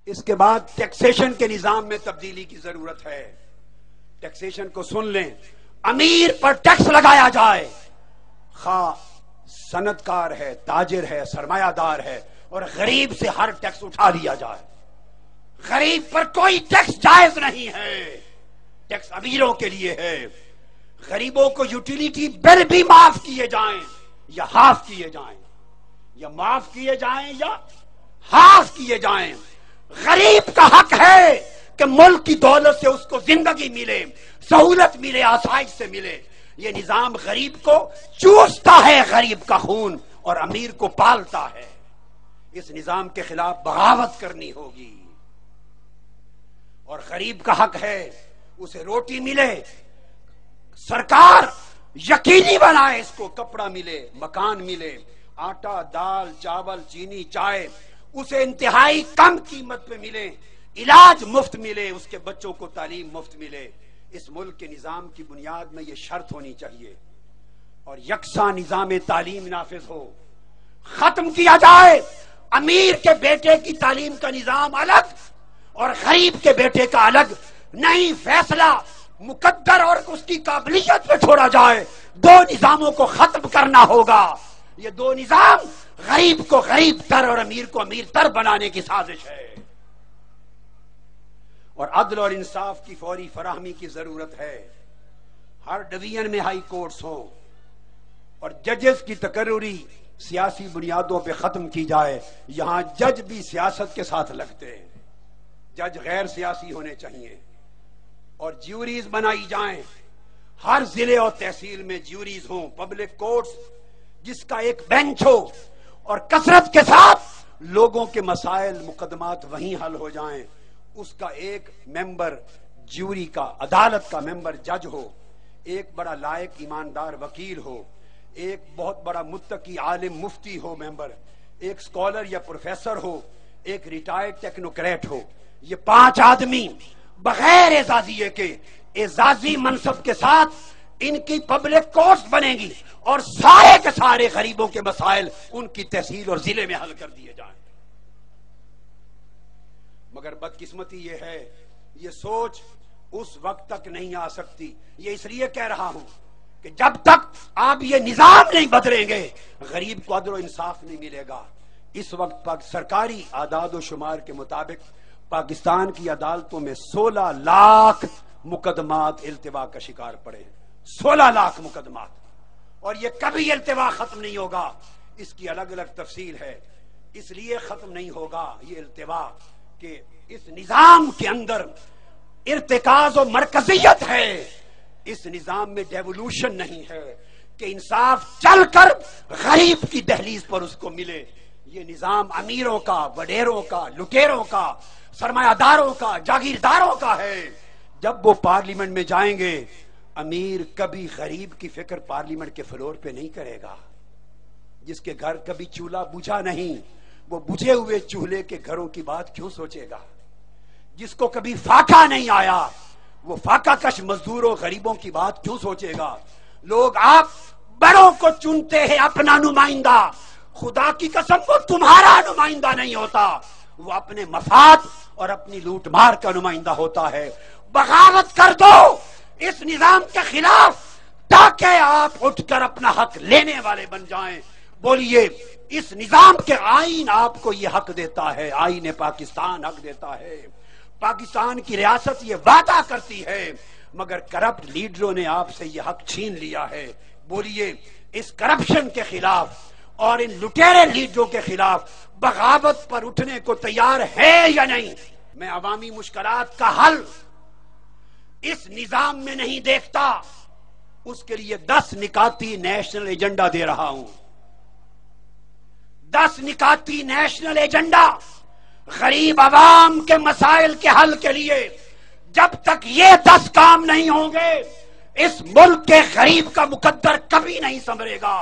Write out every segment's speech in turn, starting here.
اس کے بعد ٹیکسیشن کے نظام میں تبدیلی کی ضرورت ہے. ٹیکسیشن کو سن لیں. امیر پر ٹیکس لگایا جائے، خواہ صنعت کار ہے، تاجر ہے، سرمایہ دار ہے، اور غریب سے ہر ٹیکس اٹھا لیا جائے. غریب پر کوئی ٹیکس جائز نہیں ہے، ٹیکس امیروں کے لیے ہے. غریبوں کو یوٹیلیٹی بل بھی معاف کیے جائیں یا ہاف کیے جائیں، یا معاف کیے جائیں یا ہاف کیے جائیں. غریب کا حق ہے کہ ملک کی دولت سے اس کو زندگی ملے، سہولت ملے، آسائش سے ملے. یہ نظام غریب کو چوستا ہے، غریب کا خون، اور امیر کو پالتا ہے. اس نظام کے خلاف بغاوت کرنی ہوگی. اور غریب کا حق ہے اسے روٹی ملے، سرکار یقینی بنائے اس کو کپڑا ملے، مکان ملے، آٹا، دال، چاول، چینی، چائے اسے انتہائی کم قیمت پہ ملے، علاج مفت ملے، اس کے بچوں کو تعلیم مفت ملے. اس ملک کے نظام کی بنیاد میں یہ شرط ہونی چاہیے. اور یکساں نظام تعلیم نافذ ہو، ختم کیا جائے امیر کے بیٹے کی تعلیم کا نظام الگ اور غریب کے بیٹے کا الگ. نہیں، فیصلہ مقدر اور اس کی قابلیت پہ چھوڑا جائے. دو نظاموں کو ختم کرنا ہوگا. یہ دو نظام غریب کو غریب تر اور امیر کو امیر تر بنانے کی سازش ہے. اور عدل اور انصاف کی فوری فراہمی کی ضرورت ہے. ہر ڈویژن میں ہائی کورٹس ہوں اور ججز کی تقرری سیاسی بنیادوں پہ ختم کی جائے. یہاں جج بھی سیاست کے ساتھ لگتے ہیں. جج غیر سیاسی ہونے چاہیے. اور جیوریز بنائی جائیں، ہر ضلع اور تحصیل میں جیوریز ہوں، پبلک کورٹس جس کا ایک بینچ ہو، اور کثرت کے ساتھ لوگوں کے مسائل مقدمات وہیں حل ہو جائیں. اس کا ایک ممبر جیوری کا، عدالت کا ممبر جج ہو، ایک بڑا لائق ایماندار وکیل ہو، ایک بہت بڑا متقی عالم مفتی ہو ممبر، ایک اسکالر یا پروفیسر ہو، ایک ریٹائرڈ ٹیکنوکریٹ ہو. یہ 5 آدمی بغیر اعزازیے کے اعزازی منصب کے ساتھ ان کی پبلک کورٹس بنے گی اور سارے کے سارے غریبوں کے مسائل ان کی تحصیل اور ضلع میں حل کر دیے جائیں. مگر بدقسمتی یہ ہے، یہ سوچ اس وقت تک نہیں آ سکتی. یہ اس لیے کہہ رہا ہوں کہ جب تک آپ یہ نظام نہیں بدلیں گے غریب کو عدل و انصاف نہیں ملے گا. اس وقت سرکاری اعداد و شمار کے مطابق پاکستان کی عدالتوں میں 16 لاکھ مقدمات التوا کا شکار پڑے ہیں. 16 لاکھ مقدمات. اور یہ کبھی التوا ختم نہیں ہوگا. اس کی الگ الگ تفصیل ہے. اس لیے ختم نہیں ہوگا یہ التوا کہ اس نظام کے اندر ارتکاز و مرکزیت ہے. اس نظام میں ڈیولوشن نہیں ہے کہ انصاف چل کر غریب کی دہلیز پر اس کو ملے. یہ نظام امیروں کا، وڈیروں کا، لٹیروں کا، سرمایہ داروں کا، جاگیرداروں کا ہے. جب وہ پارلیمنٹ میں جائیں گے امیر کبھی غریب کی فکر پارلیمنٹ کے فلور پہ نہیں کرے گا. جس کے گھر کبھی چولہا بجھا نہیں وہ بجھے ہوئے چولہے کے گھروں کی بات کیوں سوچے گا. جس کو کبھی فاقہ نہیں آیا وہ فاقہ کش مزدوروں غریبوں کی بات کیوں سوچے گا. لوگ آپ بڑوں کو چنتے ہیں اپنا نمائندہ. خدا کی قسم وہ تمہارا نمائندہ نہیں ہوتا، وہ اپنے مفاد اور اپنی لوٹ مار کا نمائندہ ہوتا ہے. بغاوت کر دو اس نظام کے خلاف تاکہ آپ اٹھ کر اپنا حق لینے والے بن جائیں. بولیے اس نظام کے آئین آپ کو یہ حق دیتا ہے، آئین پاکستان حق دیتا ہے. پاکستان کی ریاست یہ وعدہ کرتی ہے مگر کرپٹ لیڈروں نے آپ سے یہ حق چھین لیا ہے. بولیے اس کرپشن کے خلاف اور ان لٹیرے لیڈروں کے خلاف بغاوت پر اٹھنے کو تیار ہے یا نہیں؟ میں عوامی مشکلات کا حل اس نظام میں نہیں دیکھتا. اس کے لیے 10 نکاتی نیشنل ایجنڈا دے رہا ہوں. 10 نکاتی نیشنل ایجنڈا غریب عوام کے مسائل کے حل کے لیے. جب تک یہ 10 کام نہیں ہوں گے اس ملک کے غریب کا مقدر کبھی نہیں سنورے گا.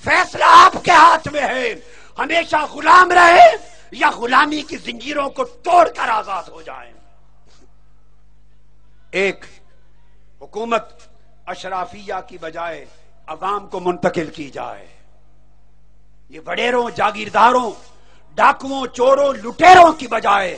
فیصلہ آپ کے ہاتھ میں ہے، ہمیشہ غلام رہے یا غلامی کی زنجیروں کو توڑ کر آزاد ہو جائیں. ایک حکومت اشرافیہ کی بجائے عوام کو منتقل کی جائے. یہ وڈیروں، جاگیرداروں، ڈاکوؤں، چوروں، لٹیروں کی بجائے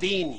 3,